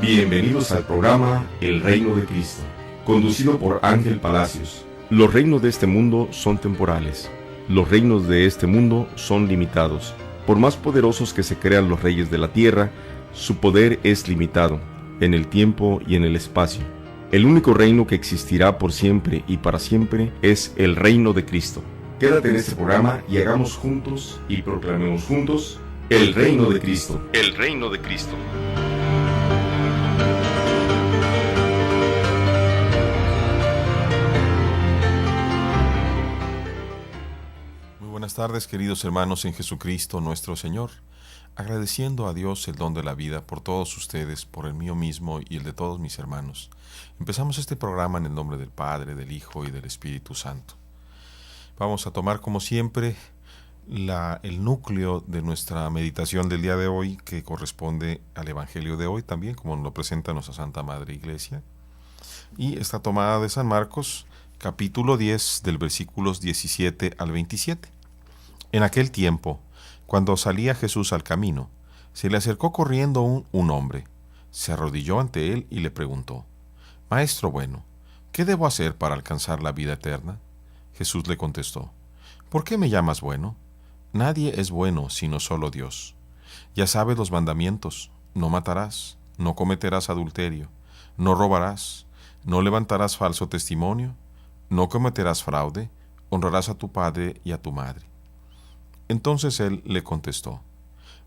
Bienvenidos al programa El Reino de Cristo, conducido por Ángel Palacios. Los reinos de este mundo son temporales. Los reinos de este mundo son limitados. Por más poderosos que se crean los reyes de la tierra, su poder es limitado, en el tiempo y en el espacio. El único reino que existirá por siempre y para siempre es el reino de Cristo. Quédate en este programa y hagamos juntos y proclamemos juntos el reino de Cristo. El reino de Cristo. Buenas tardes, queridos hermanos en Jesucristo nuestro Señor, agradeciendo a Dios el don de la vida por todos ustedes, por el mío mismo y el de todos mis hermanos. Empezamos este programa en el nombre del Padre, del Hijo y del Espíritu Santo. Vamos a tomar como siempre el núcleo de nuestra meditación del día de hoy, que corresponde al Evangelio de hoy también, como nos lo presenta nuestra Santa Madre Iglesia, y está tomada de San Marcos, capítulo 10, del versículos 17 al 27. En aquel tiempo, cuando salía Jesús al camino, se le acercó corriendo un hombre, se arrodilló ante él y le preguntó: «Maestro bueno, ¿qué debo hacer para alcanzar la vida eterna?» Jesús le contestó: «¿Por qué me llamas bueno? Nadie es bueno sino solo Dios. Ya sabes los mandamientos: no matarás, no cometerás adulterio, no robarás, no levantarás falso testimonio, no cometerás fraude, honrarás a tu padre y a tu madre». Entonces él le contestó: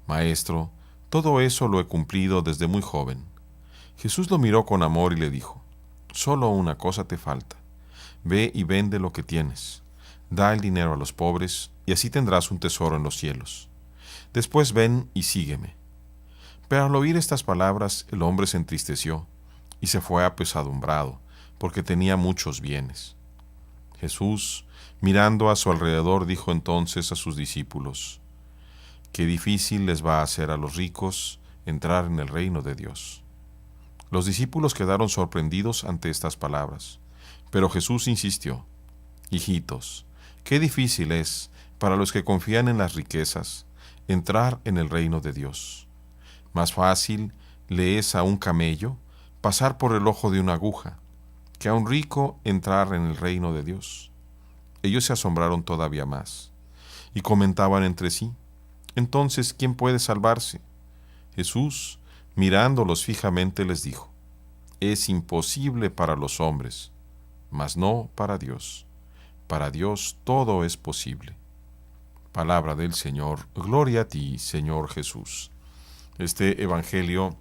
«Maestro, todo eso lo he cumplido desde muy joven». Jesús lo miró con amor y le dijo: «Solo una cosa te falta. Ve y vende lo que tienes. Da el dinero a los pobres y así tendrás un tesoro en los cielos. Después ven y sígueme». Pero al oír estas palabras el hombre se entristeció y se fue apesadumbrado, porque tenía muchos bienes. Jesús, mirando a su alrededor, dijo entonces a sus discípulos: «Qué difícil les va a hacer a los ricos entrar en el reino de Dios». Los discípulos quedaron sorprendidos ante estas palabras, pero Jesús insistió: «Hijitos, qué difícil es para los que confían en las riquezas entrar en el reino de Dios. Más fácil le es a un camello pasar por el ojo de una aguja que a un rico entrar en el reino de Dios». Ellos se asombraron todavía más y comentaban entre sí: «Entonces, ¿quién puede salvarse?». Jesús, mirándolos fijamente, les dijo: «Es imposible para los hombres, mas no para Dios. Para Dios todo es posible». Palabra del Señor. Gloria a ti, Señor Jesús. Este evangelio,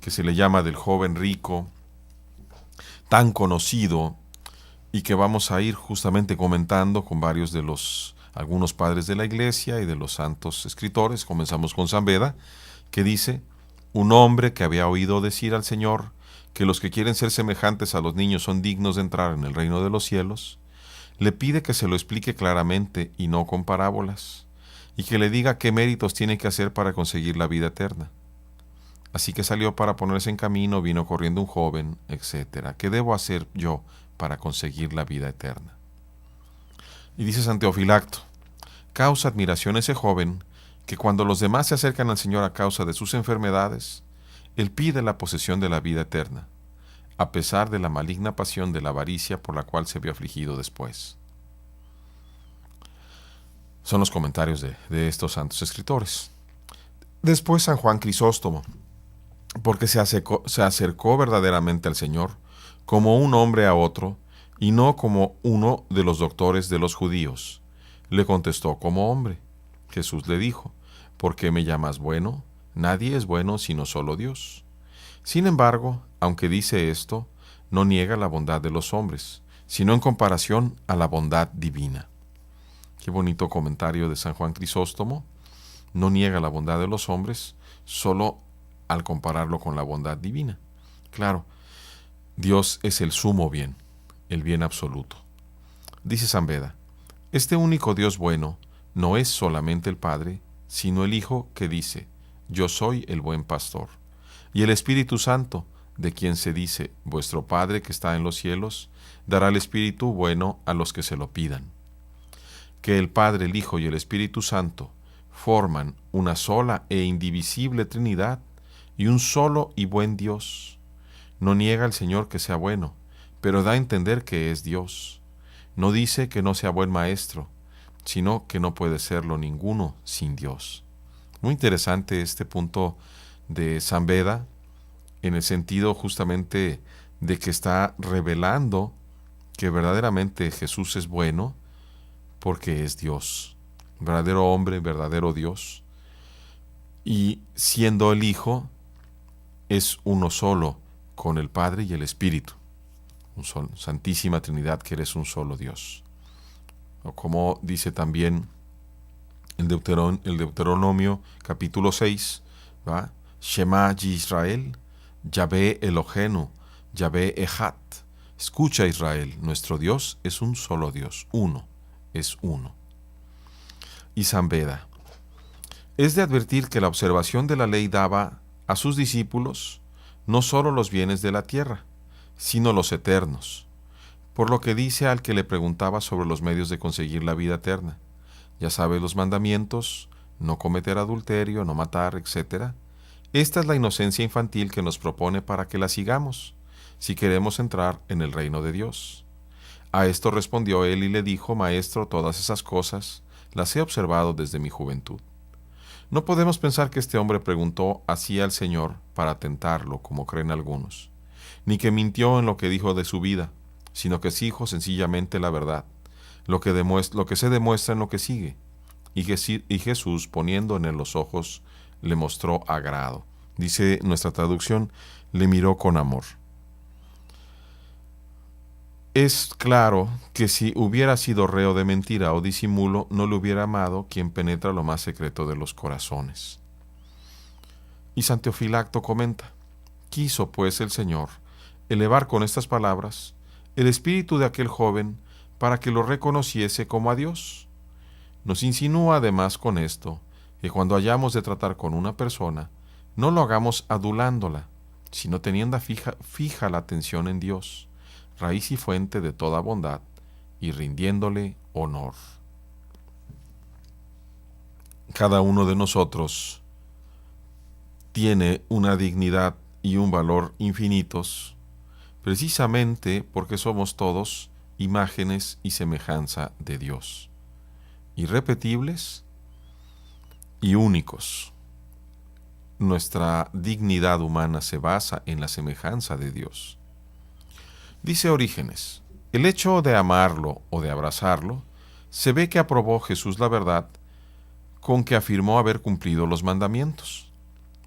que se le llama del joven rico, tan conocido, y que vamos a ir justamente comentando con varios de algunos padres de la Iglesia y de los santos escritores. Comenzamos con San Beda, que dice: «Un hombre que había oído decir al Señor que los que quieren ser semejantes a los niños son dignos de entrar en el reino de los cielos, le pide que se lo explique claramente y no con parábolas, y que le diga qué méritos tiene que hacer para conseguir la vida eterna. Así que salió para ponerse en camino, vino corriendo un joven, etc. ¿Qué debo hacer yo para conseguir la vida eterna?». Y dice San Teofilacto: «Causa admiración ese joven que cuando los demás se acercan al Señor a causa de sus enfermedades, Él pide la posesión de la vida eterna, a pesar de la maligna pasión de la avaricia por la cual se vio afligido después». Son los comentarios de estos santos escritores. Después San Juan Crisóstomo, porque se acercó verdaderamente al Señor como un hombre a otro, y no como uno de los doctores de los judíos. Le contestó como hombre. Jesús le dijo: «¿Por qué me llamas bueno? Nadie es bueno sino solo Dios». Sin embargo, aunque dice esto, no niega la bondad de los hombres, sino en comparación a la bondad divina. Qué bonito comentario de San Juan Crisóstomo. No niega la bondad de los hombres solo al compararlo con la bondad divina. Claro, Dios es el sumo bien, el bien absoluto. Dice San Beda: «Este único Dios bueno no es solamente el Padre, sino el Hijo que dice: yo soy el buen pastor, y el Espíritu Santo, de quien se dice: vuestro Padre que está en los cielos dará el Espíritu bueno a los que se lo pidan». Que el Padre, el Hijo y el Espíritu Santo forman una sola e indivisible Trinidad y un solo y buen Dios. No niega al Señor que sea bueno, pero da a entender que es Dios. No dice que no sea buen maestro, sino que no puede serlo ninguno sin Dios. Muy interesante este punto de San Beda, en el sentido justamente de que está revelando que verdaderamente Jesús es bueno porque es Dios, verdadero hombre, verdadero Dios, y siendo el Hijo es uno solo con el Padre y el Espíritu, un solo, Santísima Trinidad, que eres un solo Dios. O como dice también el Deuteronomio capítulo 6, ¿va? Shema Yisrael, Yahvé Elohenu, Yahvé Echad. Escucha, Israel, nuestro Dios es un solo Dios, uno, es uno. Y San Beda: es de advertir que la observación de la ley daba a sus discípulos no sólo los bienes de la tierra, sino los eternos, por lo que dice al que le preguntaba sobre los medios de conseguir la vida eterna. Ya sabes los mandamientos: no cometer adulterio, no matar, etc. Esta es la inocencia infantil que nos propone para que la sigamos, si queremos entrar en el reino de Dios. A esto respondió él y le dijo: Maestro, todas esas cosas las he observado desde mi juventud. No podemos pensar que este hombre preguntó así al Señor para tentarlo, como creen algunos, ni que mintió en lo que dijo de su vida, sino que dijo sencillamente la verdad, lo que se demuestra en lo que sigue. Y Jesús, poniendo en él los ojos, le mostró agrado. Dice nuestra traducción: le miró con amor. Es claro que si hubiera sido reo de mentira o disimulo, no le hubiera amado quien penetra lo más secreto de los corazones. Y San Teofilacto comenta: quiso pues el Señor elevar con estas palabras el espíritu de aquel joven para que lo reconociese como a Dios. Nos insinúa además con esto que cuando hayamos de tratar con una persona, no lo hagamos adulándola, sino teniendo fija la atención en Dios, raíz y fuente de toda bondad, y rindiéndole honor. Cada uno de nosotros tiene una dignidad y un valor infinitos, precisamente porque somos todos imágenes y semejanza de Dios, irrepetibles y únicos. Nuestra dignidad humana se basa en la semejanza de Dios. Dice Orígenes: el hecho de amarlo o de abrazarlo, se ve que aprobó Jesús la verdad con que afirmó haber cumplido los mandamientos.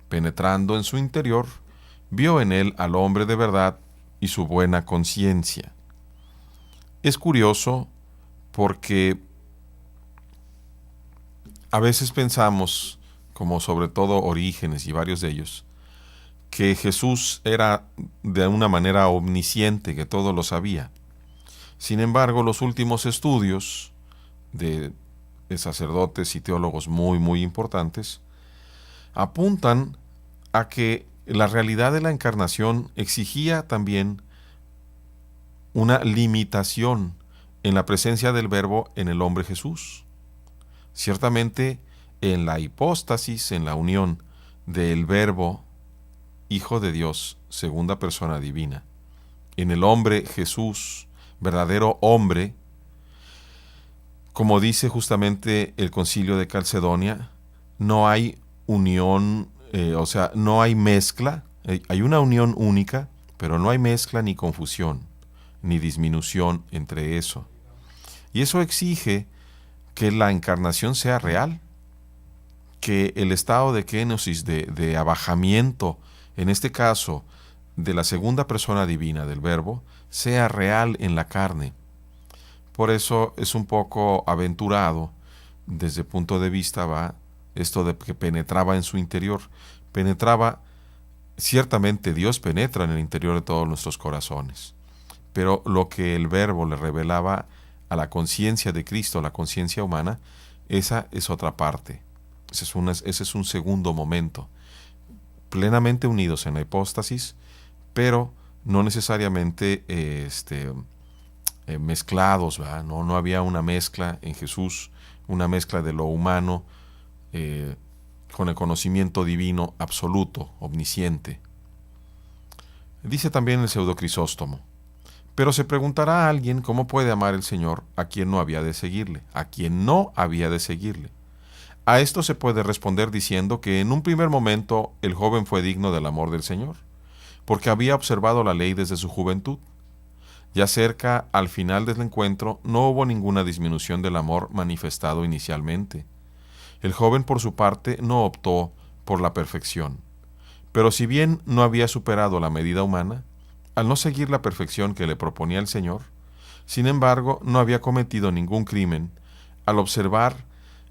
Penetrando en su interior, vio en él al hombre de verdad y su buena conciencia. Es curioso porque a veces pensamos, como sobre todo Orígenes y varios de ellos, que Jesús era de una manera omnisciente, que todo lo sabía. Sin embargo, los últimos estudios de sacerdotes y teólogos muy importantes apuntan a que la realidad de la encarnación exigía también una limitación en la presencia del Verbo en el hombre Jesús. Ciertamente, en la hipóstasis, en la unión del Verbo, Hijo de Dios, segunda persona divina, en el hombre Jesús, verdadero hombre, como dice justamente el Concilio de Calcedonia, no hay unión, no hay mezcla, hay una unión única, pero no hay mezcla ni confusión, ni disminución entre eso. Y eso exige que la encarnación sea real, que el estado de kenosis, de abajamiento, en este caso de la segunda persona divina del Verbo, sea real en la carne. Por eso es un poco aventurado desde el punto de vista, esto de que penetraba en su interior. Ciertamente Dios penetra en el interior de todos nuestros corazones, pero lo que el Verbo le revelaba a la conciencia de Cristo, a la conciencia humana, esa es otra parte. Ese es un segundo momento, plenamente unidos en la hipóstasis, pero no necesariamente mezclados, ¿verdad? No había una mezcla en Jesús, una mezcla de lo humano con el conocimiento divino absoluto, omnisciente. Dice también el Pseudo Crisóstomo: pero se preguntará a alguien cómo puede amar el Señor a quien no había de seguirle, a quien no había de seguirle. A esto se puede responder diciendo que en un primer momento el joven fue digno del amor del Señor, porque había observado la ley desde su juventud. Ya cerca al final del encuentro no hubo ninguna disminución del amor manifestado inicialmente. El joven por su parte no optó por la perfección, pero si bien no había superado la medida humana, al no seguir la perfección que le proponía el Señor, sin embargo no había cometido ningún crimen al observar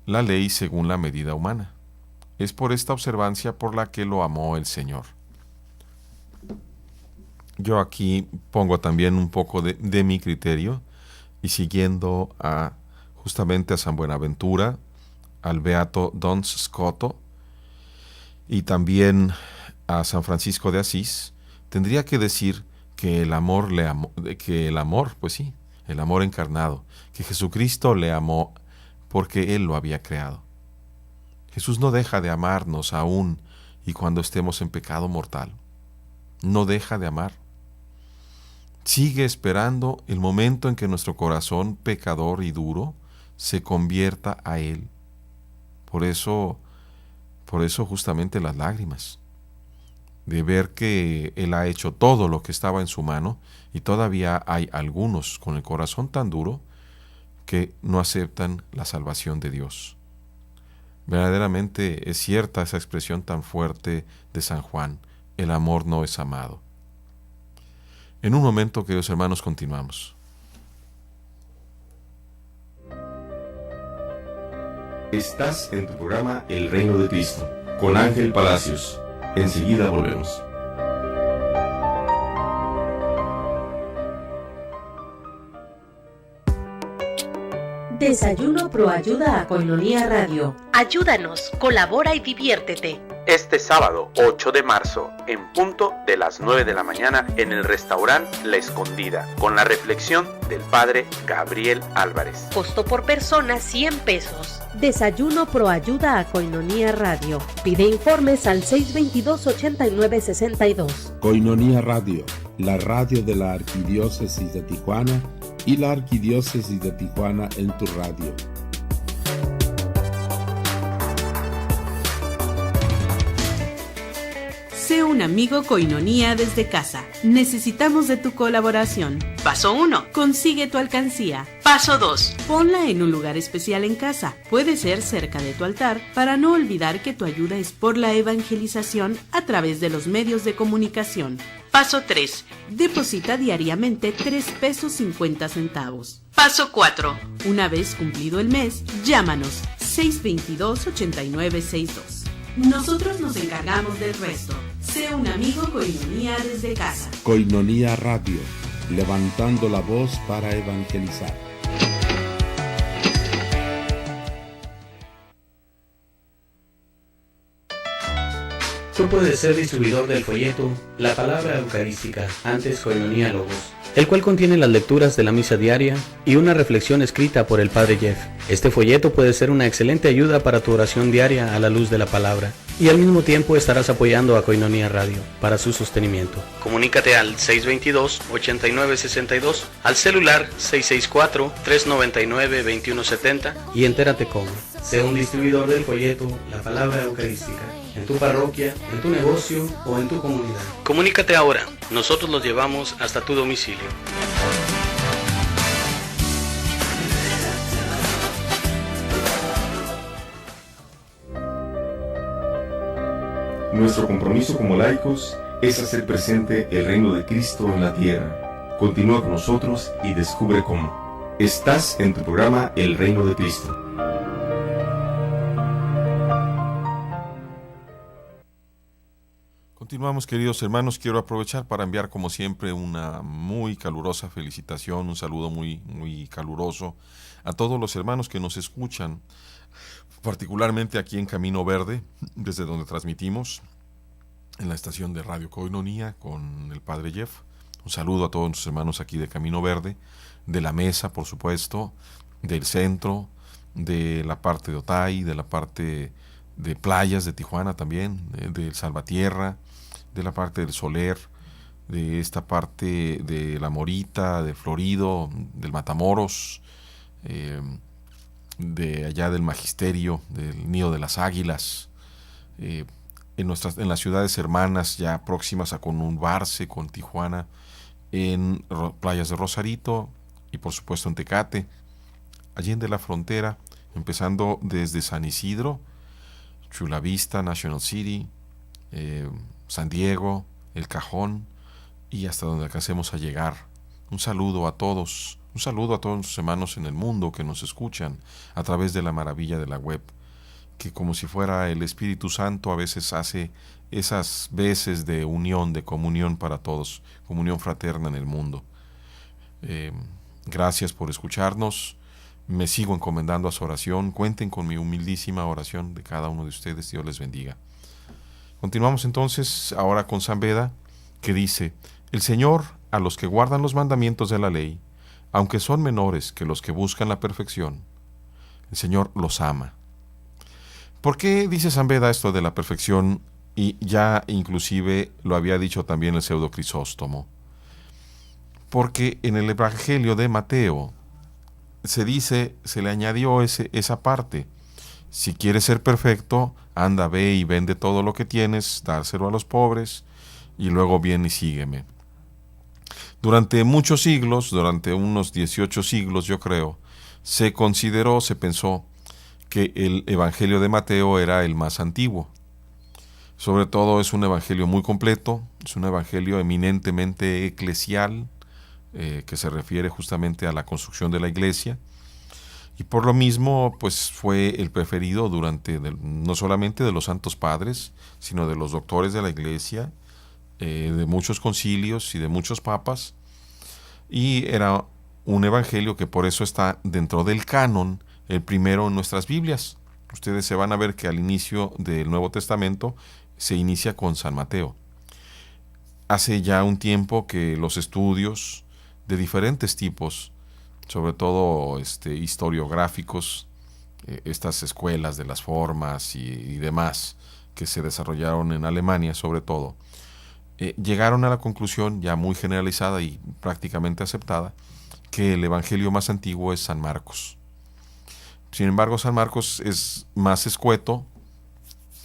la ley según la medida humana. Es por esta observancia por la que lo amó el Señor. Yo aquí pongo también un poco de mi criterio, y siguiendo justamente a San Buenaventura, al beato Duns Scoto y también a San Francisco de Asís, tendría que decir que el amor pues sí, el amor encarnado, que Jesucristo le amó porque Él lo había creado. Jesús no deja de amarnos aún y cuando estemos en pecado mortal. No deja de amar. Sigue esperando el momento en que nuestro corazón pecador y duro se convierta a Él. Por eso justamente las lágrimas, de ver que Él ha hecho todo lo que estaba en su mano, y todavía hay algunos con el corazón tan duro que no aceptan la salvación de Dios. Verdaderamente es cierta esa expresión tan fuerte de San Juan: el amor no es amado. En un momento, queridos hermanos, continuamos. Estás en tu programa El Reino de Cristo, con Ángel Palacios. Enseguida volvemos. Desayuno Proayuda a Koinonia Radio. Ayúdanos, colabora y diviértete. Este sábado 8 de marzo, en punto de las 9 de la mañana, en el restaurante La Escondida, con la reflexión del Padre Gabriel Álvarez. Costo por persona 100 pesos. Desayuno Proayuda a Koinonia Radio. Pide informes al 622-8962. Koinonia Radio, la radio de la Arquidiócesis de Tijuana y la Arquidiócesis de Tijuana en tu radio. Sé un amigo Koinonia desde casa. Necesitamos de tu colaboración. Paso 1. Consigue tu alcancía. Paso 2. Ponla en un lugar especial en casa. Puede ser cerca de tu altar, para no olvidar que tu ayuda es por la evangelización a través de los medios de comunicación. Paso 3. Deposita diariamente 3 pesos 50 centavos. Paso 4. Una vez cumplido el mes, llámanos 622-8962. Nosotros nos encargamos del resto. Sé un amigo Koinonia desde casa. Koinonia Radio, levantando la voz para evangelizar. Tú puedes ser distribuidor del folleto La Palabra Eucarística, antes Koinonia Logos, el cual contiene las lecturas de la misa diaria y una reflexión escrita por el Padre Jeff. Este folleto puede ser una excelente ayuda para tu oración diaria a la luz de la palabra, y al mismo tiempo estarás apoyando a Koinonia Radio para su sostenimiento. Comunícate al 622-8962, al celular 664-399-2170 y entérate cómo. Sé un distribuidor del folleto La Palabra Eucarística, en tu parroquia, en tu negocio o en tu comunidad. Comunícate ahora, nosotros los llevamos hasta tu domicilio. Nuestro compromiso como laicos es hacer presente el reino de Cristo en la tierra. Continúa con nosotros y descubre cómo. Estás en tu programa El Reino de Cristo. Continuamos, queridos hermanos. Quiero aprovechar para enviar, como siempre, una muy calurosa felicitación, un saludo muy, muy caluroso a todos los hermanos que nos escuchan, particularmente aquí en Camino Verde, desde donde transmitimos, en la estación de Radio Koinonia con el Padre Jeff. Un saludo a todos nuestros hermanos aquí de Camino Verde, de la mesa, por supuesto, del centro, de la parte de Otay, de la parte de playas de Tijuana también, del Salvatierra, de la parte del Soler, de esta parte de La Morita, de Florido, del Matamoros, de allá del Magisterio, del Nido de las Águilas, en las ciudades hermanas ya próximas a conurbarse con Tijuana, en playas de Rosarito y por supuesto en Tecate, Allende la Frontera, empezando desde San Isidro, Chula Vista, National City, San Diego, El Cajón y hasta donde alcancemos a llegar. Un saludo a todos nuestros hermanos en el mundo que nos escuchan a través de la maravilla de la web, que como si fuera el Espíritu Santo a veces hace esas veces de unión, de comunión para todos, comunión fraterna en el mundo. Gracias por escucharnos. Me sigo encomendando a su oración. Cuenten con mi humildísima oración de cada uno de ustedes. Dios les bendiga. Continuamos entonces ahora con San Beda, que dice: el Señor a los que guardan los mandamientos de la ley, aunque son menores que los que buscan la perfección, el Señor los ama. ¿Por qué dice San Beda esto de la perfección? Y ya inclusive lo había dicho también el pseudo Crisóstomo. Porque en el Evangelio de Mateo se le añadió esa parte: si quieres ser perfecto, anda, ve y vende todo lo que tienes, dárselo a los pobres, y luego viene y sígueme. Durante muchos siglos, durante unos 18 siglos yo creo, se pensó que el Evangelio de Mateo era el más antiguo. Sobre todo es un evangelio muy completo, es un evangelio eminentemente eclesial, que se refiere justamente a la construcción de la iglesia, y por lo mismo pues fue el preferido no solamente de los santos padres, sino de los doctores de la iglesia, de muchos concilios y de muchos papas, y era un evangelio que por eso está dentro del canon, el primero en nuestras Biblias. Ustedes se van a ver que al inicio del Nuevo Testamento se inicia con San Mateo. Hace ya un tiempo que los estudios de diferentes tipos, sobre todo historiográficos, estas escuelas de las formas y demás que se desarrollaron en Alemania sobre todo, llegaron a la conclusión ya muy generalizada y prácticamente aceptada que el evangelio más antiguo es San Marcos. Sin embargo, San Marcos es más escueto.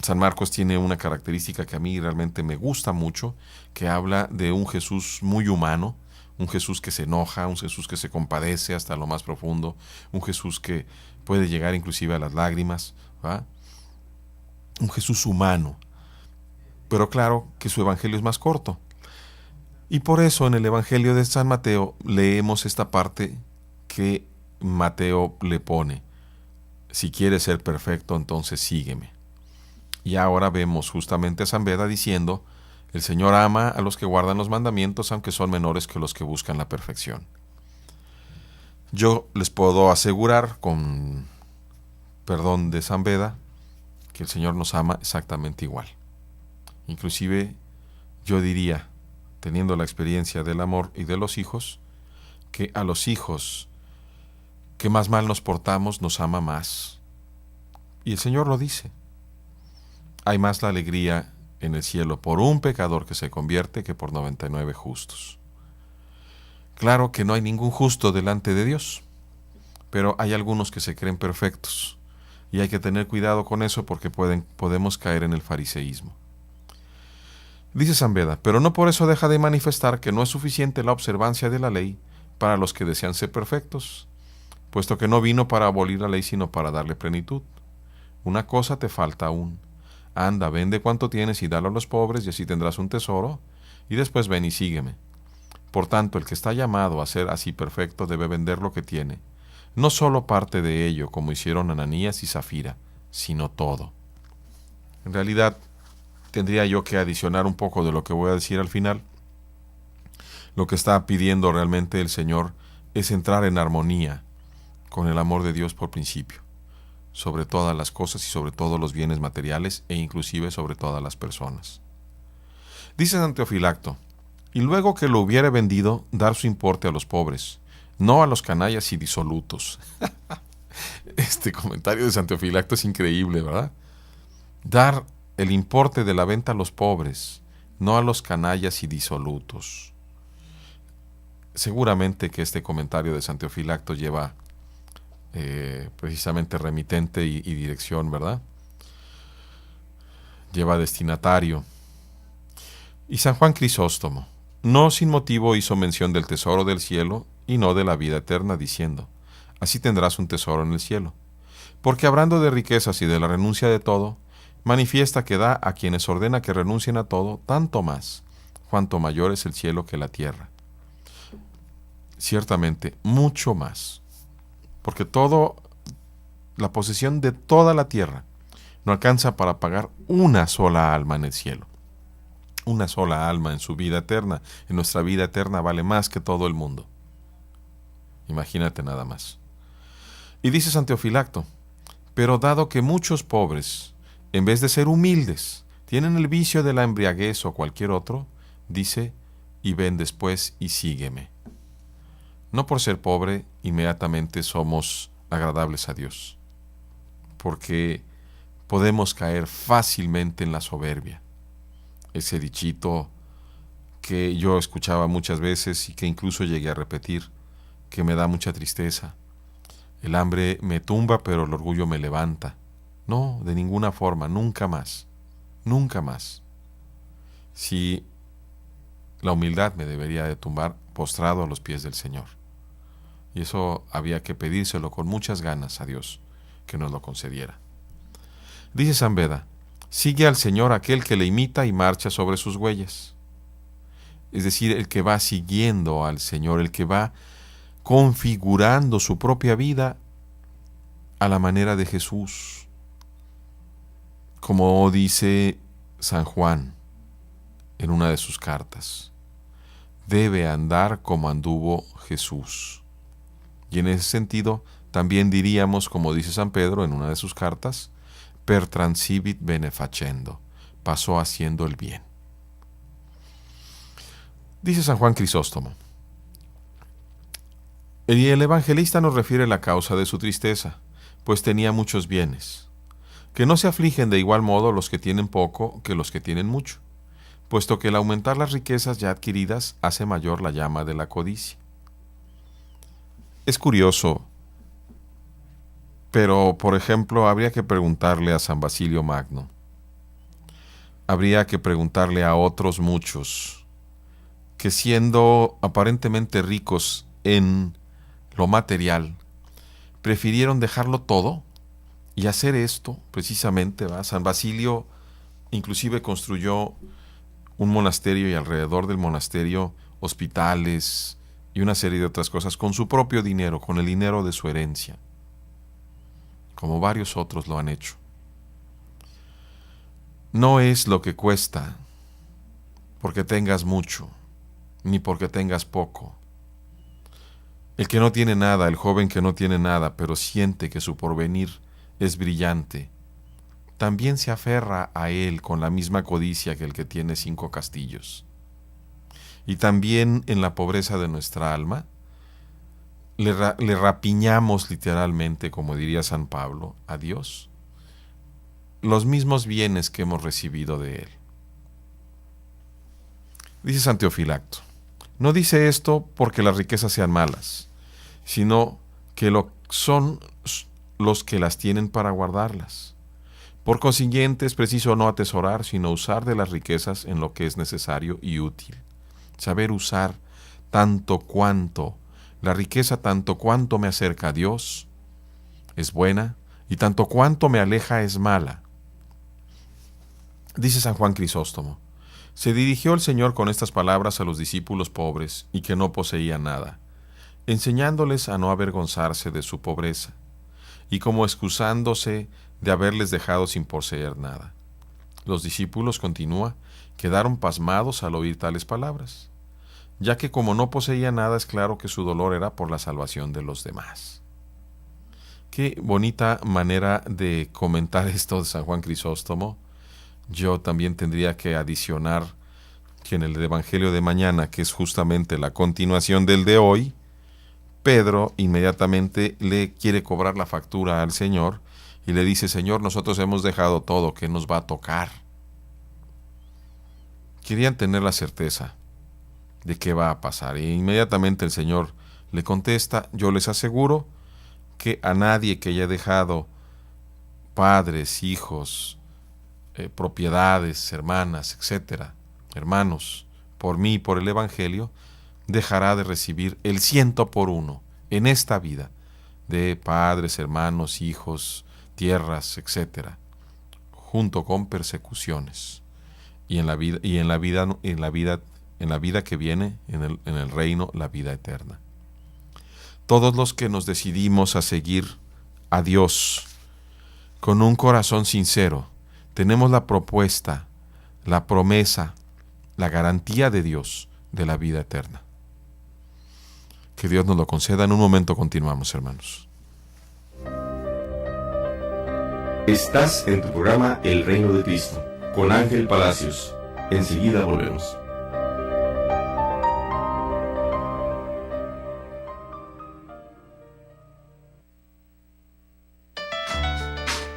San Marcos tiene una característica que a mí realmente me gusta mucho, que habla de un Jesús muy humano, un Jesús que se enoja, un Jesús que se compadece hasta lo más profundo, un Jesús que puede llegar inclusive a las lágrimas, ¿va? Un Jesús humano. Pero claro que su evangelio es más corto. Y por eso en el Evangelio de San Mateo leemos esta parte que Mateo le pone: si quieres ser perfecto, entonces sígueme. Y ahora vemos justamente a San Beda diciendo: el Señor ama a los que guardan los mandamientos, aunque son menores que los que buscan la perfección. Yo les puedo asegurar, con perdón de San Beda, que el Señor nos ama exactamente igual. Inclusive yo diría, teniendo la experiencia del amor y de los hijos, que a los hijos que más mal nos portamos nos ama más. Y el Señor lo dice: hay más la alegría en el cielo por un pecador que se convierte que por 99 justos. Claro que no hay ningún justo delante de Dios, pero hay algunos que se creen perfectos, y hay que tener cuidado con eso porque podemos caer en el fariseísmo. Dice San Beda: pero no por eso deja de manifestar que no es suficiente la observancia de la ley para los que desean ser perfectos, puesto que no vino para abolir la ley sino para darle plenitud. Una cosa te falta aún: anda, vende cuanto tienes y dalo a los pobres, y así tendrás un tesoro, y después ven y sígueme. Por tanto, el que está llamado a ser así perfecto debe vender lo que tiene, no solo parte de ello, como hicieron Ananías y Zafira, sino todo. En realidad, tendría yo que adicionar un poco de lo que voy a decir al final. Lo que está pidiendo realmente el Señor es entrar en armonía con el amor de Dios por principio, sobre todas las cosas y sobre todos los bienes materiales e inclusive sobre todas las personas. Dice San Teofilacto: y luego que lo hubiere vendido, dar su importe a los pobres, no a los canallas y disolutos. Este comentario de San Teofilacto es increíble, ¿verdad? dar el importe de la venta a los pobres, no a los canallas y disolutos. Seguramente que este comentario de San Teofilacto lleva precisamente remitente y dirección, ¿verdad? Lleva destinatario. Y San Juan Crisóstomo, no sin motivo, hizo mención del tesoro del cielo y no de la vida eterna, diciendo: así tendrás un tesoro en el cielo. Porque hablando de riquezas y de la renuncia de todo, manifiesta que da a quienes ordena que renuncien a todo, tanto más, cuanto mayor es el cielo que la tierra. Ciertamente, mucho más. Porque la posesión de toda la tierra no alcanza para pagar una sola alma en el cielo. Una sola alma en su vida eterna. En nuestra vida eterna vale más que todo el mundo. Imagínate nada más. Y dice San Teofilacto: pero dado que muchos pobres, en vez de ser humildes, tienen el vicio de la embriaguez o cualquier otro, dice: y ven después y sígueme. No por ser pobre inmediatamente somos agradables a Dios, porque podemos caer fácilmente en la soberbia. Ese dichito que yo escuchaba muchas veces y que incluso llegué a repetir, que me da mucha tristeza: el hambre me tumba, pero el orgullo me levanta. No, de ninguna forma, nunca más, nunca más. Si la humildad me debería de tumbar postrado a los pies del Señor. Y eso había que pedírselo con muchas ganas a Dios, que nos lo concediera. Dice San Beda: sigue al Señor aquel que le imita y marcha sobre sus huellas. Es decir, el que va siguiendo al Señor, el que va configurando su propia vida a la manera de Jesús. Como dice San Juan en una de sus cartas, debe andar como anduvo Jesús. Y en ese sentido, también diríamos, como dice San Pedro en una de sus cartas, per transibit benefacendo, pasó haciendo el bien. Dice San Juan Crisóstomo: y el evangelista nos refiere la causa de su tristeza, pues tenía muchos bienes, que no se afligen de igual modo los que tienen poco que los que tienen mucho, puesto que el aumentar las riquezas ya adquiridas hace mayor la llama de la codicia. Es curioso, pero, por ejemplo, habría que preguntarle a San Basilio Magno, habría que preguntarle a otros muchos, que siendo aparentemente ricos en lo material, prefirieron dejarlo todo y hacer esto, precisamente, ¿va? San Basilio inclusive construyó un monasterio y alrededor del monasterio hospitales y una serie de otras cosas con su propio dinero, con el dinero de su herencia, como varios otros lo han hecho. No es lo que cuesta porque tengas mucho, ni porque tengas poco. El que no tiene nada, el joven que no tiene nada, pero siente que su porvenir es brillante, también se aferra a él con la misma codicia que el que tiene 5 castillos. Y también en la pobreza de nuestra alma, le rapiñamos literalmente, como diría San Pablo, a Dios, los mismos bienes que hemos recibido de Él. Dice San Teofilacto: no dice esto porque las riquezas sean malas, sino que son los que las tienen para guardarlas. Por consiguiente, es preciso no atesorar, sino usar de las riquezas en lo que es necesario y útil. Saber usar tanto cuanto, la riqueza tanto cuanto me acerca a Dios es buena, y tanto cuanto me aleja es mala. Dice San Juan Crisóstomo: se dirigió el Señor con estas palabras a los discípulos pobres y que no poseían nada, enseñándoles a no avergonzarse de su pobreza, y como excusándose de haberles dejado sin poseer nada. Los discípulos, continúa, quedaron pasmados al oír tales palabras, ya que como no poseía nada, es claro que su dolor era por la salvación de los demás. Qué bonita manera de comentar esto de San Juan Crisóstomo. Yo también tendría que adicionar que en el Evangelio de mañana, que es justamente la continuación del de hoy, Pedro inmediatamente le quiere cobrar la factura al Señor y le dice, Señor, nosotros hemos dejado todo, ¿qué nos va a tocar? Querían tener la certeza de qué va a pasar. E inmediatamente el Señor le contesta, yo les aseguro que a nadie que haya dejado padres, hijos, propiedades, hermanas, etcétera, hermanos, por mí y por el Evangelio, dejará de recibir el 100 en esta vida, de padres, hermanos, hijos, tierras, etcétera, junto con persecuciones, y en la vida que viene, en el reino, la vida eterna. Todos los que nos decidimos a seguir a Dios con un corazón sincero, tenemos la propuesta, la promesa, la garantía de Dios de la vida eterna. Que Dios nos lo conceda. En un momento continuamos, hermanos. Estás en tu programa El Reino de Cristo, con Ángel Palacios. Enseguida volvemos.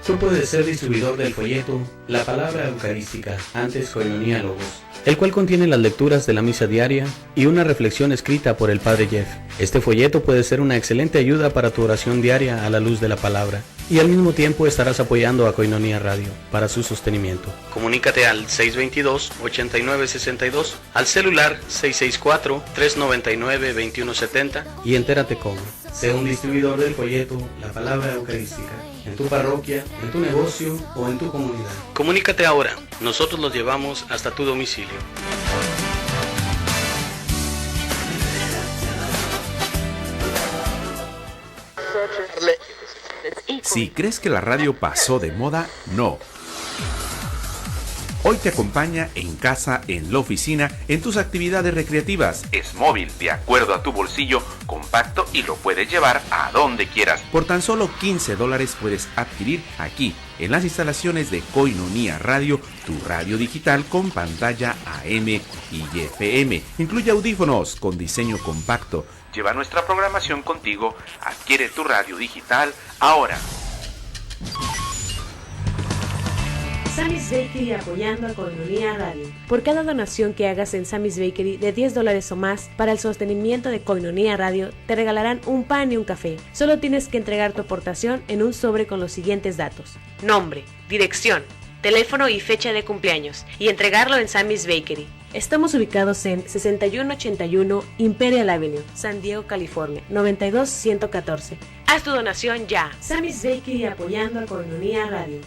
Tú puedes ser distribuidor del folleto La Palabra Eucarística, antes Koinonia Logos, el cual contiene las lecturas de la misa diaria y una reflexión escrita por el Padre Jeff. Este folleto puede ser una excelente ayuda para tu oración diaria a la luz de la palabra, y al mismo tiempo estarás apoyando a Koinonia Radio para su sostenimiento. Comunícate al 622-8962, al celular 664-399-2170 y entérate cómo. Sé un distribuidor del folleto La Palabra Eucarística, en tu parroquia, en tu negocio o en tu comunidad. Comunícate ahora, nosotros los llevamos hasta tu domicilio. Si crees que la radio pasó de moda, no. Hoy te acompaña en casa, en la oficina, en tus actividades recreativas. Es móvil, de acuerdo a tu bolsillo, compacto y lo puedes llevar a donde quieras. Por tan solo $15 puedes adquirir aquí, en las instalaciones de Koinonia Radio, tu radio digital con pantalla AM y FM. Incluye audífonos con diseño compacto. Lleva nuestra programación contigo, adquiere tu radio digital ahora. Sammy's Bakery apoyando a Koinonia Radio. Por cada donación que hagas en Sammy's Bakery de $10 o más para el sostenimiento de Koinonia Radio, te regalarán un pan y un café. Solo tienes que entregar tu aportación en un sobre con los siguientes datos: nombre, dirección, teléfono y fecha de cumpleaños, y entregarlo en Sammy's Bakery. Estamos ubicados en 6181 Imperial Avenue, San Diego, California, 92114. Haz tu donación ya. Sammy's Bakery apoyando a Koinonia Radio.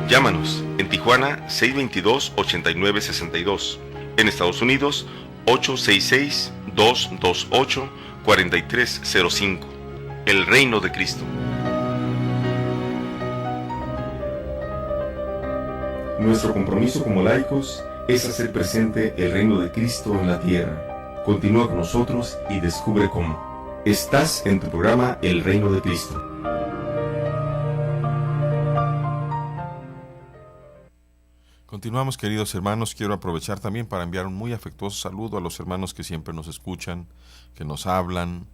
Llámanos en Tijuana 622-8962, en Estados Unidos 866-228-4305. El Reino de Cristo. Nuestro compromiso como laicos es hacer presente el reino de Cristo en la tierra. Continúa con nosotros y descubre cómo. Estás en tu programa El Reino de Cristo. Continuamos, queridos hermanos. Quiero aprovechar también para enviar un muy afectuoso saludo a los hermanos que siempre nos escuchan, que nos hablan,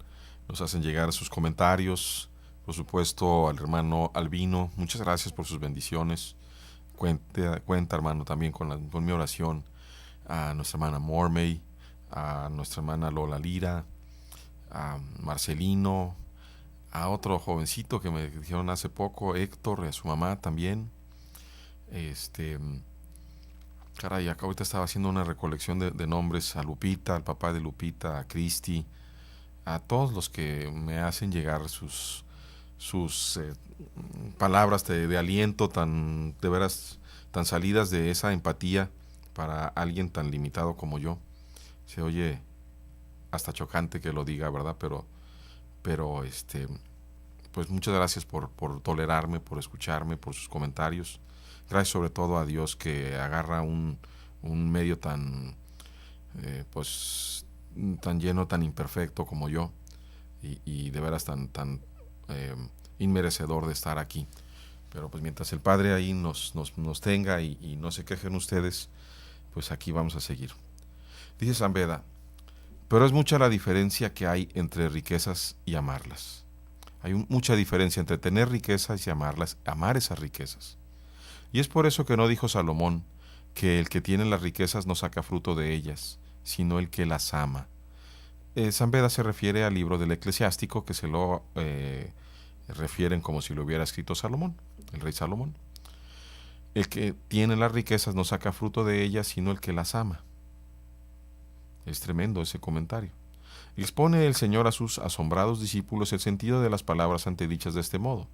nos hacen llegar sus comentarios. Por supuesto, al hermano Albino, muchas gracias por sus bendiciones. Cuenta, hermano, también con mi oración. A nuestra hermana Mormey, a nuestra hermana Lola Lira, a Marcelino, a otro jovencito que me dijeron hace poco, Héctor, y a su mamá también. Caray, acá ahorita estaba haciendo una recolección de nombres: a Lupita, al papá de Lupita, a Cristi, a todos los que me hacen llegar sus palabras de aliento de veras tan salidas de esa empatía para alguien tan limitado como yo. Se oye hasta chocante que lo diga, ¿verdad? Pero pues muchas gracias por tolerarme, por escucharme, por sus comentarios. Gracias sobre todo a Dios, que agarra un medio tan tan lleno, tan imperfecto como yo, y de veras tan inmerecedor de estar aquí. Pero pues mientras el Padre ahí nos tenga y no se quejen ustedes, pues aquí vamos a seguir. Dice San Beda: Pero es mucha la diferencia que hay entre riquezas y amarlas. Hay mucha diferencia entre tener riquezas y amarlas, amar esas riquezas. Y es por eso que no dijo Salomón que el que tiene las riquezas no saca fruto de ellas, sino el que las ama. San Beda se refiere al libro del Eclesiástico, que se lo refieren como si lo hubiera escrito Salomón, el rey Salomón. El que tiene las riquezas no saca fruto de ellas, sino el que las ama. Es tremendo ese comentario. Expone el Señor a sus asombrados discípulos el sentido de las palabras antedichas de este modo.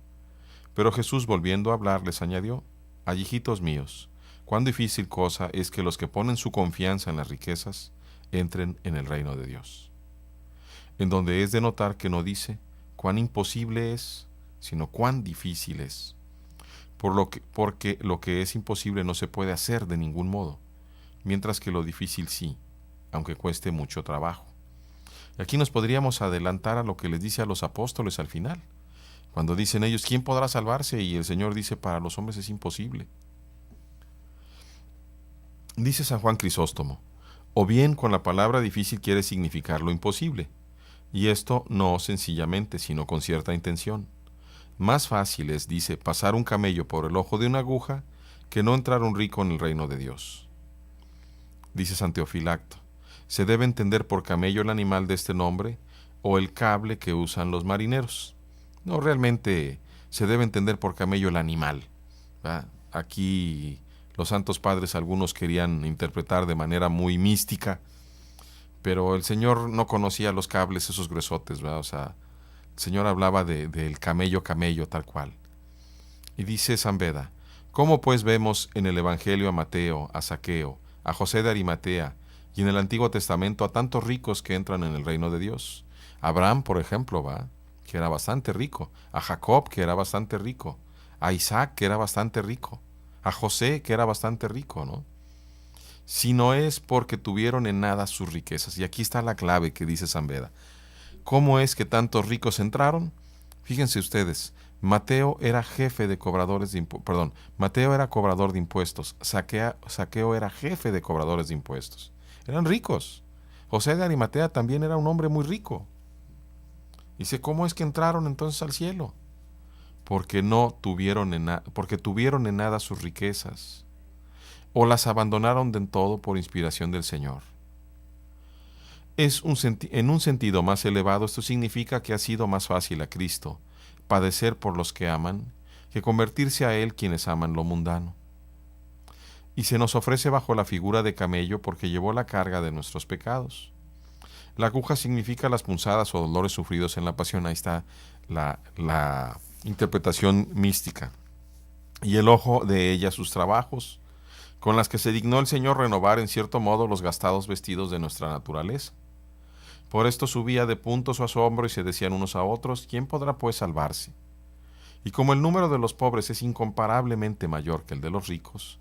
Pero Jesús, volviendo a hablar, les añadió: «Ay, hijitos míos, cuán difícil cosa es que los que ponen su confianza en las riquezas entren en el reino de Dios». En donde es de notar que no dice cuán imposible es, sino cuán difícil es. Porque lo que es imposible no se puede hacer de ningún modo, mientras que lo difícil sí, aunque cueste mucho trabajo. Aquí nos podríamos adelantar a lo que les dice a los apóstoles al final, cuando dicen ellos: ¿quién podrá salvarse? Y el Señor dice: para los hombres es imposible. Dice San Juan Crisóstomo: o bien con la palabra difícil quiere significar lo imposible, y esto no sencillamente, sino con cierta intención. Más fácil es, dice, pasar un camello por el ojo de una aguja que no entrar un rico en el reino de Dios. Dice San Teofilacto: se debe entender por camello el animal de este nombre o el cable que usan los marineros. No, realmente se debe entender por camello el animal, ¿verdad? Aquí los santos padres algunos querían interpretar de manera muy mística, pero el Señor no conocía los cables esos gruesotes, ¿verdad? O sea, el Señor hablaba del camello tal cual. Y dice San Beda: ¿cómo pues vemos en el Evangelio a Mateo, a Zaqueo, a José de Arimatea, y en el Antiguo Testamento a tantos ricos que entran en el reino de Dios? Abraham, por ejemplo, que era bastante rico; a Jacob, que era bastante rico; a Isaac, que era bastante rico; a José, que era bastante rico, ¿no? Si no es porque tuvieron en nada sus riquezas. Y aquí está la clave que dice San Beda. ¿Cómo es que tantos ricos entraron? Fíjense ustedes, Mateo era jefe de cobradores de impuestos. Mateo era cobrador de impuestos. Zaqueo era jefe de cobradores de impuestos. Eran ricos. José de Arimatea también era un hombre muy rico. Dice: ¿cómo es que entraron entonces al cielo? Porque tuvieron en nada sus riquezas, o las abandonaron del todo por inspiración del Señor. En un sentido más elevado, esto significa que ha sido más fácil a Cristo padecer por los que aman que convertirse a Él quienes aman lo mundano. Y se nos ofrece bajo la figura de camello porque llevó la carga de nuestros pecados. La aguja significa las punzadas o dolores sufridos en la pasión. Ahí está la interpretación mística. Y el ojo de ella sus trabajos, con las que se dignó el Señor renovar en cierto modo los gastados vestidos de nuestra naturaleza. Por esto subía de punto su asombro y se decían unos a otros: ¿quién podrá pues salvarse? Y como el número de los pobres es incomparablemente mayor que el de los ricos,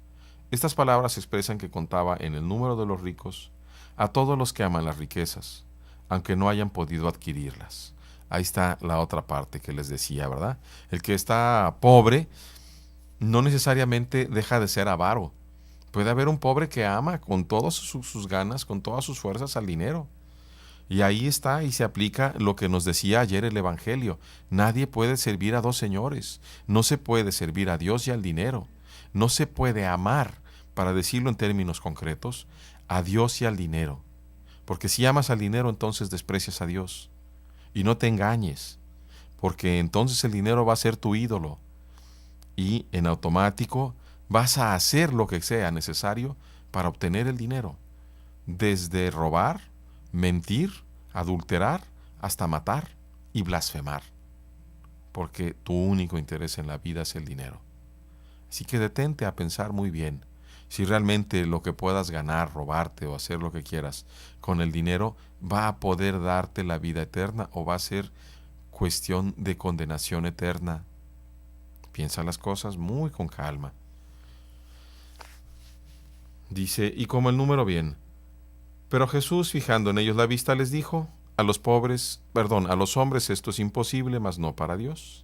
estas palabras expresan que contaba en el número de los ricos a todos los que aman las riquezas, aunque no hayan podido adquirirlas. Ahí está la otra parte que les decía, ¿verdad? El que está pobre no necesariamente deja de ser avaro. Puede haber un pobre que ama con todas sus ganas, con todas sus fuerzas al dinero. Y ahí está y se aplica lo que nos decía ayer el Evangelio. Nadie puede servir a dos señores. No se puede servir a Dios y al dinero. No se puede amar, para decirlo en términos concretos, a Dios y al dinero. Porque si amas al dinero, entonces desprecias a Dios. Y no te engañes, porque entonces el dinero va a ser tu ídolo. Y en automático vas a hacer lo que sea necesario para obtener el dinero. Desde robar, mentir, adulterar, hasta matar y blasfemar. Porque tu único interés en la vida es el dinero. Así que detente a pensar muy bien si realmente lo que puedas ganar, robarte o hacer lo que quieras con el dinero va a poder darte la vida eterna o va a ser cuestión de condenación eterna. Piensa las cosas muy con calma. Dice: y como el número bien. Pero Jesús, fijando en ellos la vista, les dijo: a los hombres esto es imposible, mas no para Dios.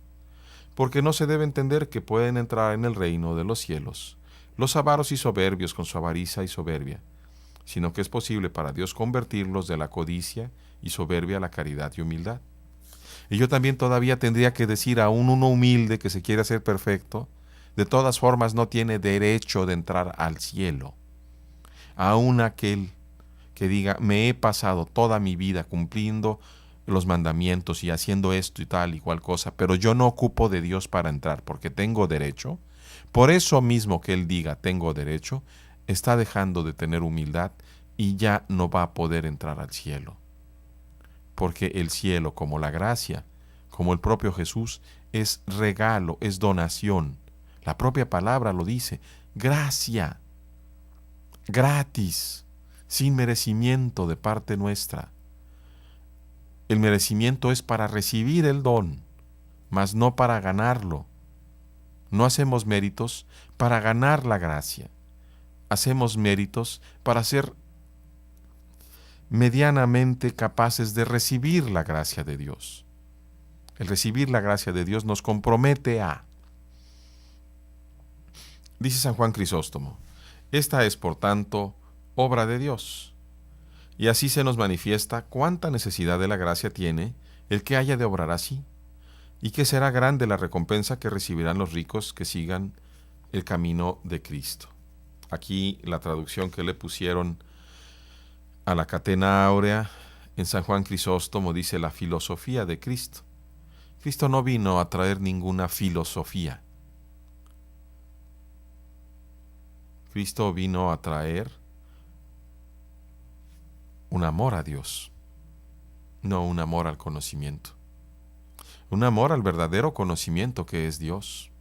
Porque no se debe entender que pueden entrar en el reino de los cielos los avaros y soberbios con su avaricia y soberbia, sino que es posible para Dios convertirlos de la codicia y soberbia a la caridad y humildad. Y yo también todavía tendría que decir a uno humilde que se quiere hacer perfecto, de todas formas no tiene derecho de entrar al cielo. Aún aquel que diga, me he pasado toda mi vida cumpliendo los mandamientos y haciendo esto y tal y cual cosa, pero yo no ocupo de Dios para entrar porque tengo derecho. Por eso mismo que él diga tengo derecho, está dejando de tener humildad y ya no va a poder entrar al cielo. Porque el cielo, como la gracia, como el propio Jesús, es regalo, es donación. La propia palabra lo dice, gracia, gratis, sin merecimiento de parte nuestra. El merecimiento es para recibir el don, mas no para ganarlo. No hacemos méritos para ganar la gracia. Hacemos méritos para ser medianamente capaces de recibir la gracia de Dios. El recibir la gracia de Dios nos compromete a... Dice San Juan Crisóstomo, esta es, por tanto, obra de Dios. Y así se nos manifiesta cuánta necesidad de la gracia tiene el que haya de obrar así, y que será grande la recompensa que recibirán los ricos que sigan el camino de Cristo. Aquí la traducción que le pusieron a la Catena Áurea en San Juan Crisóstomo dice la filosofía de Cristo. Cristo no vino a traer ninguna filosofía. Cristo vino a traer un amor a Dios, no un amor al conocimiento. Un amor al verdadero conocimiento que es Dios,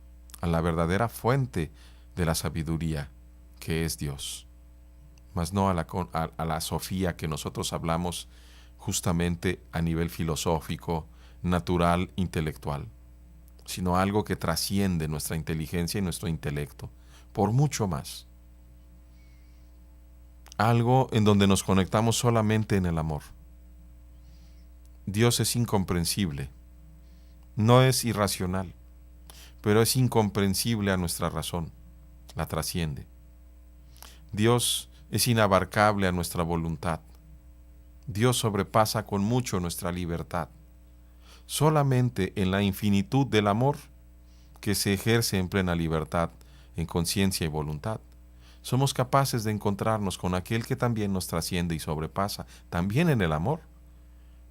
a la verdadera fuente de la sabiduría que es Dios, mas no a la sofía que nosotros hablamos justamente a nivel filosófico, natural, intelectual, sino algo que trasciende nuestra inteligencia y nuestro intelecto, por mucho más. Algo en donde nos conectamos solamente en el amor. Dios es incomprensible, no es irracional, pero es incomprensible a nuestra razón, la trasciende. Dios es inabarcable a nuestra voluntad. Dios sobrepasa con mucho nuestra libertad. Solamente en la infinitud del amor que se ejerce en plena libertad, en conciencia y voluntad, somos capaces de encontrarnos con aquel que también nos trasciende y sobrepasa, también en el amor,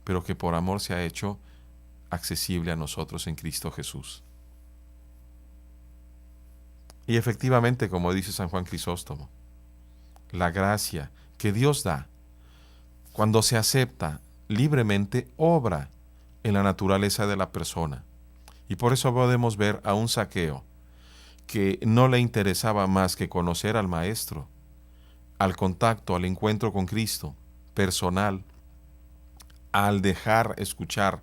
pero que por amor se ha hecho accesible a nosotros en Cristo Jesús. Y efectivamente, como dice San Juan Crisóstomo, la gracia que Dios da, cuando se acepta libremente, obra en la naturaleza de la persona. Y por eso podemos ver a un Zaqueo que no le interesaba más que conocer al Maestro, al contacto, al encuentro con Cristo, personal, al dejar escuchar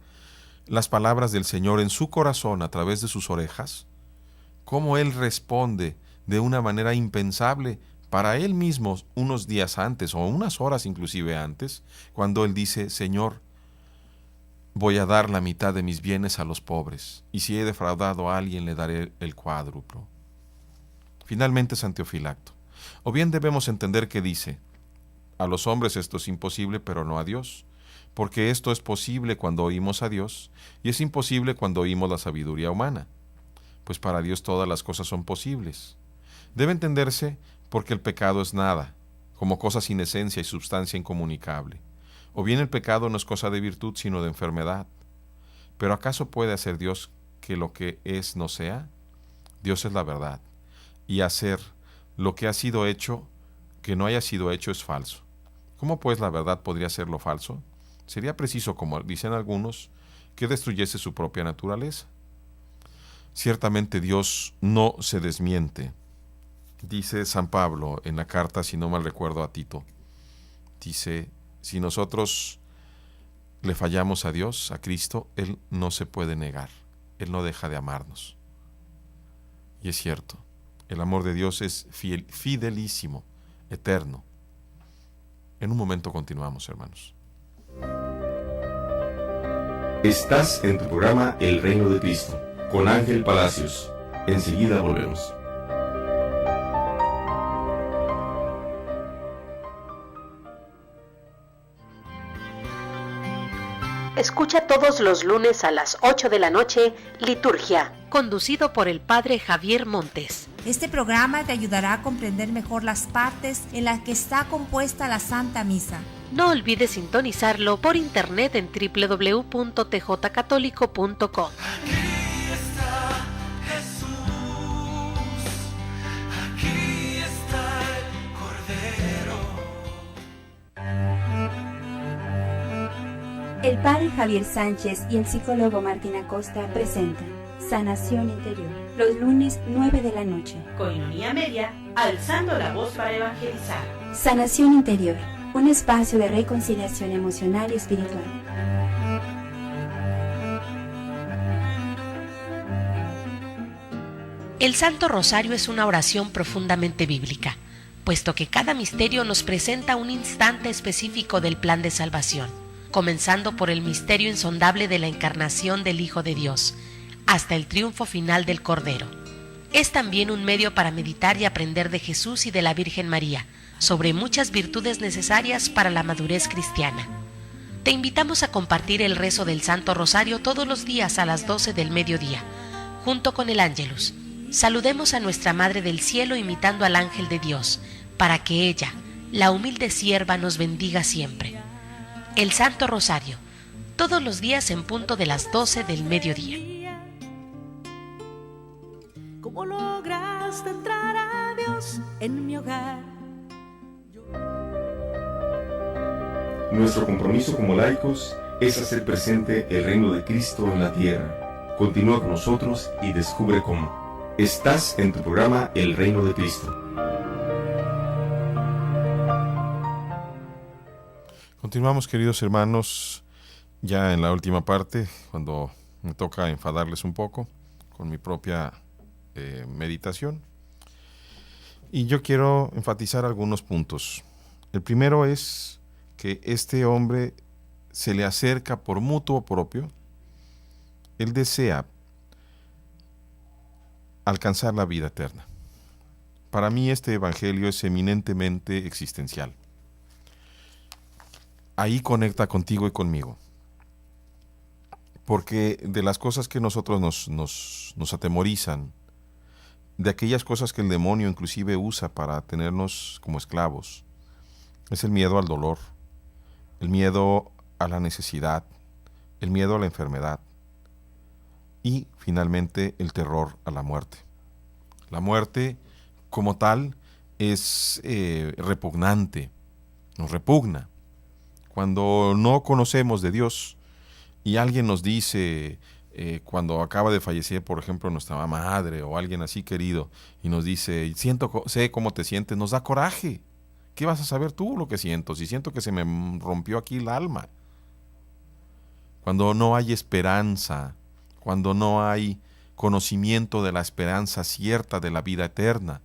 las palabras del Señor en su corazón a través de sus orejas, cómo Él responde de una manera impensable para Él mismo unos días antes o unas horas inclusive antes, cuando Él dice, Señor, voy a dar la mitad de mis bienes a los pobres, y si he defraudado a alguien le daré el cuádruplo. Finalmente San Teofilacto. O bien debemos entender que dice, a los hombres esto es imposible, pero no a Dios, porque esto es posible cuando oímos a Dios, y es imposible cuando oímos la sabiduría humana, pues para Dios todas las cosas son posibles. Debe entenderse porque el pecado es nada, como cosa sin esencia y substancia incomunicable. O bien el pecado no es cosa de virtud, sino de enfermedad. ¿Pero acaso puede hacer Dios que lo que es no sea? Dios es la verdad, y hacer lo que ha sido hecho, que no haya sido hecho, es falso. ¿Cómo pues la verdad podría ser lo falso? Sería preciso, como dicen algunos, que destruyese su propia naturaleza. Ciertamente Dios no se desmiente. Dice San Pablo en la carta, si no mal recuerdo, a Tito. Dice, si nosotros le fallamos a Dios, a Cristo, Él no se puede negar. Él no deja de amarnos. Y es cierto, el amor de Dios es fidelísimo, eterno. En un momento continuamos, hermanos. Estás en tu programa El Reino de Cristo, con Ángel Palacios. Enseguida volvemos. Escucha todos los lunes a las 8 de la noche, Liturgia, conducido por el Padre Javier Montes. Este programa te ayudará a comprender mejor las partes en las que está compuesta la Santa Misa. No olvides sintonizarlo por internet en www.tjcatólico.com. El Padre Javier Sánchez y el psicólogo Martín Acosta presentan Sanación Interior, los lunes 9 de la noche. Coinonía Media, alzando la voz para evangelizar. Sanación Interior, un espacio de reconciliación emocional y espiritual. El Santo Rosario es una oración profundamente bíblica, puesto que cada misterio nos presenta un instante específico del plan de salvación, comenzando por el misterio insondable de la encarnación del Hijo de Dios, hasta el triunfo final del Cordero. Es también un medio para meditar y aprender de Jesús y de la Virgen María, sobre muchas virtudes necesarias para la madurez cristiana. Te invitamos a compartir el rezo del Santo Rosario todos los días a las 12 del mediodía, junto con el Ángelus. Saludemos a nuestra Madre del Cielo imitando al ángel de Dios, para que ella, la humilde sierva, nos bendiga siempre. El Santo Rosario, todos los días en punto de las 12 del mediodía. ¿Cómo lograste entrar a Dios en mi hogar? Nuestro compromiso como laicos es hacer presente el reino de Cristo en la tierra. Continúa con nosotros y descubre cómo. Estás en tu programa El Reino de Cristo. Continuamos, queridos hermanos, ya en la última parte, cuando me toca enfadarles un poco con mi propia meditación. Y yo quiero enfatizar algunos puntos. El primero es que este hombre se le acerca por mutuo propio. Él desea alcanzar la vida eterna. Para mí este evangelio es eminentemente existencial. Ahí conecta contigo y conmigo. Porque de las cosas que nosotros nos atemorizan, de aquellas cosas que el demonio inclusive usa para tenernos como esclavos, es el miedo al dolor, el miedo a la necesidad, el miedo a la enfermedad y finalmente el terror a la muerte. La muerte como tal es repugnante, nos repugna. Cuando no conocemos de Dios y alguien nos dice, cuando acaba de fallecer, por ejemplo, nuestra madre o alguien así querido, y nos dice, sé cómo te sientes, nos da coraje. ¿Qué vas a saber tú lo que siento? Si siento que se me rompió aquí el alma. Cuando no hay esperanza, cuando no hay conocimiento de la esperanza cierta de la vida eterna,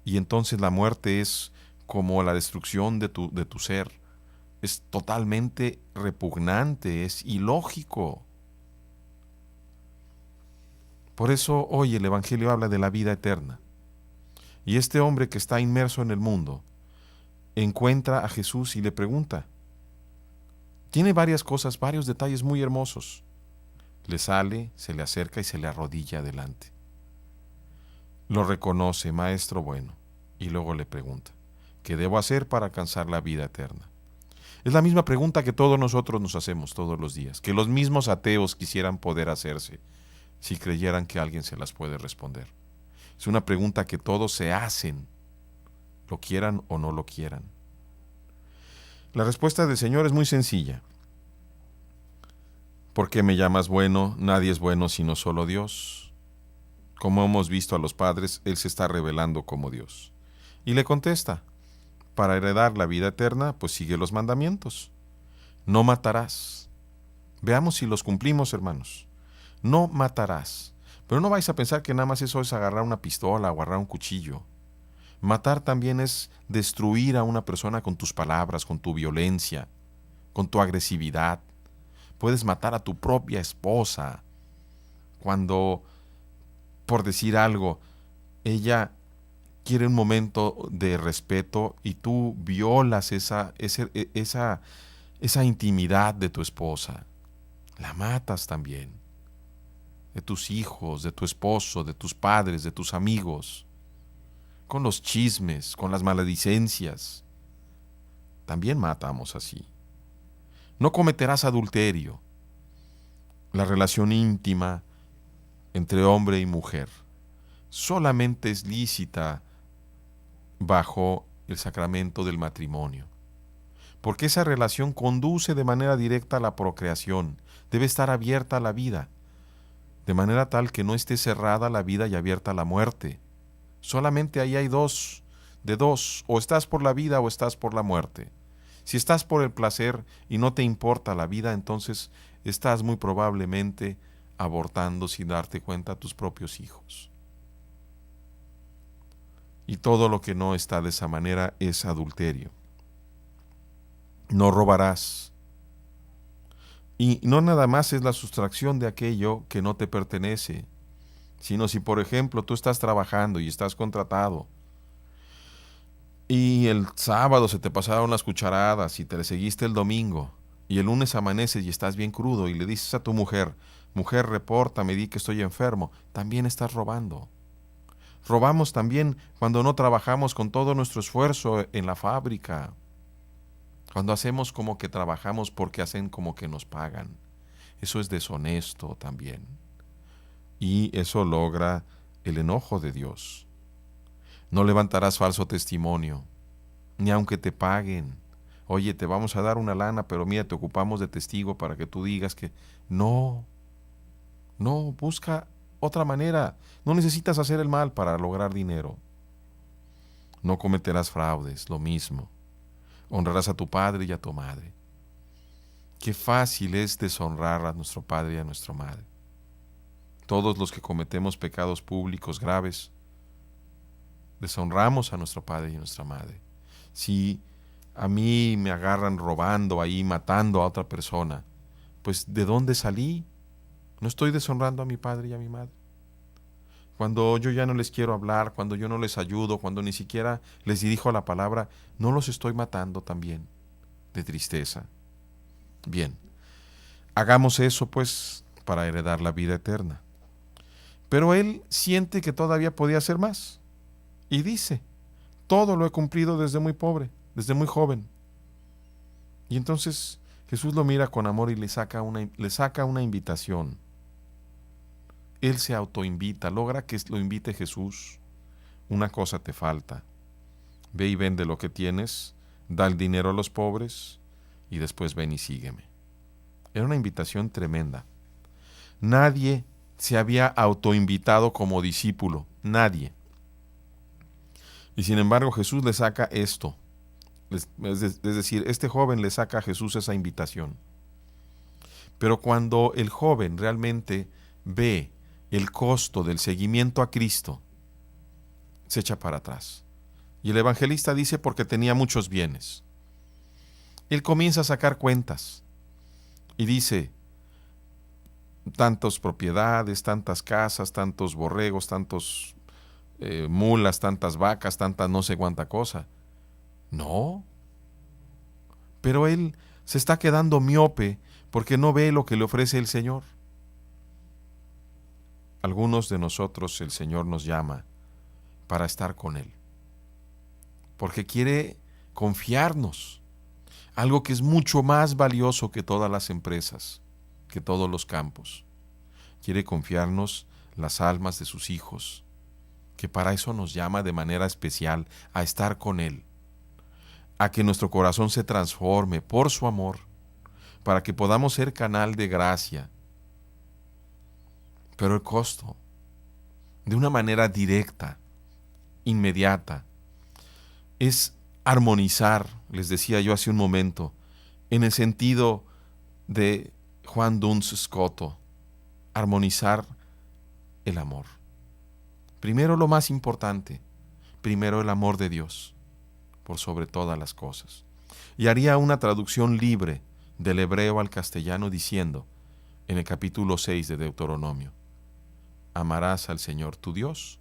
y entonces la muerte es como la destrucción de tu ser. Es totalmente repugnante, es ilógico. Por eso hoy el Evangelio habla de la vida eterna. Y este hombre que está inmerso en el mundo encuentra a Jesús y le pregunta. Tiene varias cosas, varios detalles muy hermosos. Le sale, se le acerca y se le arrodilla delante. Lo reconoce, maestro bueno, y luego le pregunta, ¿qué debo hacer para alcanzar la vida eterna? Es la misma pregunta que todos nosotros nos hacemos todos los días, que los mismos ateos quisieran poder hacerse si creyeran que alguien se las puede responder. Es una pregunta que todos se hacen, lo quieran o no lo quieran. La respuesta del Señor es muy sencilla. ¿Por qué me llamas bueno? Nadie es bueno sino solo Dios. Como hemos visto a los padres, Él se está revelando como Dios. Y le contesta, para heredar la vida eterna, pues sigue los mandamientos. No matarás. Veamos si los cumplimos, hermanos. No matarás. Pero no vais a pensar que nada más eso es agarrar una pistola o agarrar un cuchillo. Matar también es destruir a una persona con tus palabras, con tu violencia, con tu agresividad. Puedes matar a tu propia esposa cuando, por decir algo, ella quiere un momento de respeto y tú violas esa intimidad de tu esposa. la matas también. De tus hijos, de tu esposo, de tus padres, de tus amigos, con los chismes, con las maledicencias. También matamos así. No cometerás adulterio. La relación íntima entre hombre y mujer solamente es lícita bajo el sacramento del matrimonio, porque esa relación conduce de manera directa a la procreación. Debe estar abierta a la vida, de manera tal que no esté cerrada la vida y abierta a la muerte. Solamente ahí hay dos, o estás por la vida o estás por la muerte. Si estás por el placer y no te importa la vida, entonces estás muy probablemente abortando sin darte cuenta a tus propios hijos. Y todo lo que no está de esa manera es adulterio. No robarás. Y no nada más es la sustracción de aquello que no te pertenece, sino si, por ejemplo, tú estás trabajando y estás contratado y el sábado se te pasaron las cucharadas y te le seguiste el domingo y el lunes amaneces y estás bien crudo y le dices a tu mujer, mujer, repórtame, di que estoy enfermo, también estás robando. Robamos también cuando no trabajamos con todo nuestro esfuerzo en la fábrica, cuando hacemos como que trabajamos porque hacen como que nos pagan. Eso es deshonesto también. Y eso logra el enojo de Dios. No levantarás falso testimonio, ni aunque te paguen. Oye, te vamos a dar una lana, pero mira, te ocupamos de testigo para que tú digas que... No, busca otra manera. No necesitas hacer el mal para lograr dinero. No cometerás fraudes, lo mismo. Honrarás a tu padre y a tu madre. Qué fácil es deshonrar a nuestro padre y a nuestra madre. Todos los que cometemos pecados públicos graves, deshonramos a nuestro padre y a nuestra madre. Si a mí me agarran robando ahí, matando a otra persona, pues ¿de dónde salí? No estoy deshonrando a mi padre y a mi madre. Cuando yo ya no les quiero hablar, cuando yo no les ayudo, cuando ni siquiera les dirijo la palabra, ¿no los estoy matando también de tristeza? Bien, hagamos eso pues para heredar la vida eterna. Pero él siente que todavía podía hacer más y dice, todo lo he cumplido desde muy pobre, desde muy joven. Y entonces Jesús lo mira con amor y le saca una invitación. Él se autoinvita, logra que lo invite Jesús. Una cosa te falta. Ve y vende lo que tienes, da el dinero a los pobres y después ven y sígueme. Era una invitación tremenda. Nadie se había autoinvitado como discípulo, nadie. Y sin embargo Jesús le saca esto. Es decir, este joven le saca a Jesús esa invitación. Pero cuando el joven realmente ve el costo del seguimiento a Cristo, se echa para atrás. Y el evangelista dice porque tenía muchos bienes. Él comienza a sacar cuentas y dice, tantas propiedades, tantas casas, tantos borregos, tantos mulas, tantas vacas, tantas no sé cuánta cosa. No. Pero él se está quedando miope porque no ve lo que le ofrece el Señor. Algunos de nosotros el Señor nos llama para estar con Él, porque quiere confiarnos algo que es mucho más valioso que todas las empresas, que todos los campos. Quiere confiarnos las almas de sus hijos, que para eso nos llama de manera especial a estar con Él, a que nuestro corazón se transforme por su amor, para que podamos ser canal de gracia. Pero el costo, de una manera directa, inmediata, es armonizar, les decía yo hace un momento, en el sentido de Juan Duns Scoto, armonizar el amor. Primero lo más importante, primero el amor de Dios, por sobre todas las cosas. Y haría una traducción libre del hebreo al castellano diciendo, en el capítulo 6 de Deuteronomio, amarás al Señor tu Dios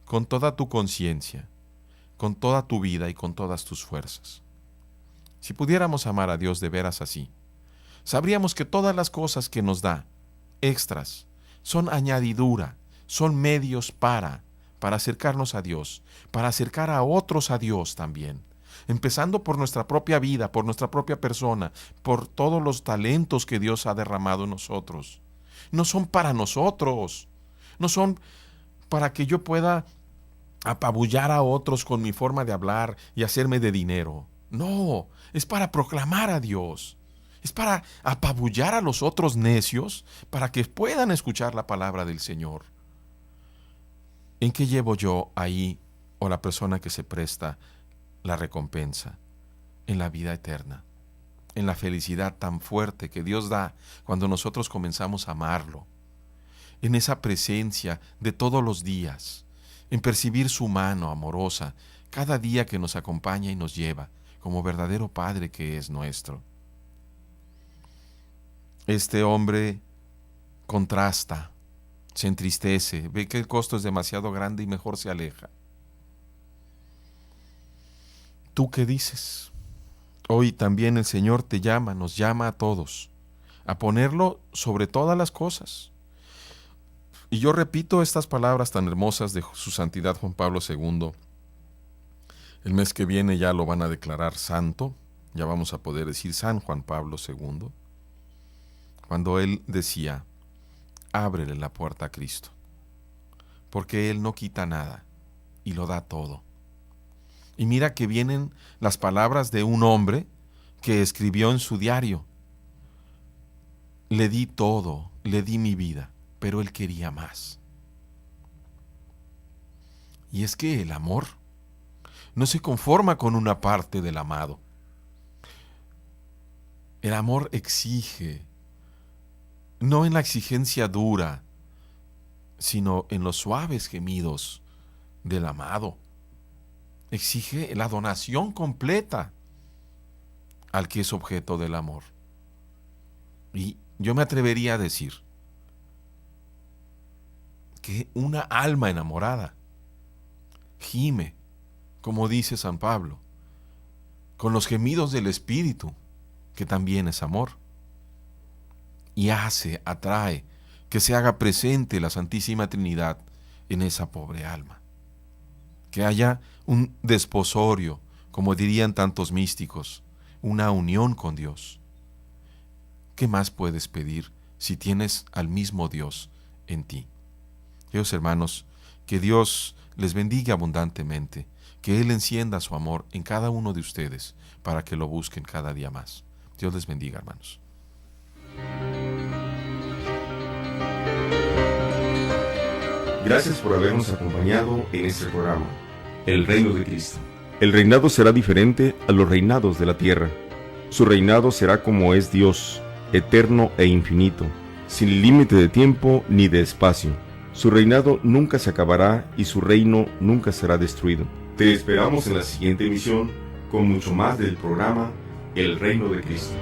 con toda tu conciencia, con toda tu vida y con todas tus fuerzas. Si pudiéramos amar a Dios de veras así, sabríamos que todas las cosas que nos da, extras, son añadidura, son medios para acercarnos a Dios, para acercar a otros a Dios también. Empezando por nuestra propia vida, por nuestra propia persona, por todos los talentos que Dios ha derramado en nosotros. No son para nosotros, no son para que yo pueda apabullar a otros con mi forma de hablar y hacerme de dinero. No, es para proclamar a Dios. Es para apabullar a los otros necios para que puedan escuchar la palabra del Señor. ¿En qué llevo yo ahí, o la persona que se presta, la recompensa? En la vida eterna, en la felicidad tan fuerte que Dios da cuando nosotros comenzamos a amarlo, en esa presencia de todos los días, en percibir su mano amorosa cada día que nos acompaña y nos lleva, como verdadero Padre que es nuestro. Este hombre contrasta, se entristece, ve que el costo es demasiado grande y mejor se aleja. ¿Tú qué dices? Hoy también el Señor te llama, nos llama a todos, a ponerlo sobre todas las cosas. Y yo repito estas palabras tan hermosas de su santidad Juan Pablo II. El mes que viene ya lo van a declarar santo, ya vamos a poder decir San Juan Pablo II, cuando él decía: ábrele la puerta a Cristo, porque Él no quita nada y lo da todo. Y mira que vienen las palabras de un hombre que escribió en su diario: le di todo, le di mi vida, pero Él quería más. Y es que el amor no se conforma con una parte del amado. El amor exige, no en la exigencia dura, sino en los suaves gemidos del amado. Exige la donación completa al que es objeto del amor. Y yo me atrevería a decir que una alma enamorada gime, como dice San Pablo, con los gemidos del Espíritu, que también es amor. Y atrae, que se haga presente la Santísima Trinidad en esa pobre alma. Que haya un desposorio, como dirían tantos místicos, una unión con Dios. ¿Qué más puedes pedir si tienes al mismo Dios en ti? Queridos hermanos, que Dios les bendiga abundantemente, que Él encienda su amor en cada uno de ustedes para que lo busquen cada día más. Dios les bendiga, hermanos. Gracias por habernos acompañado en este programa, El Reino de Cristo. El reinado será diferente a los reinados de la tierra. Su reinado será como es Dios, eterno e infinito, sin límite de tiempo ni de espacio. Su reinado nunca se acabará y su reino nunca será destruido. Te esperamos en la siguiente emisión con mucho más del programa El Reino de Cristo.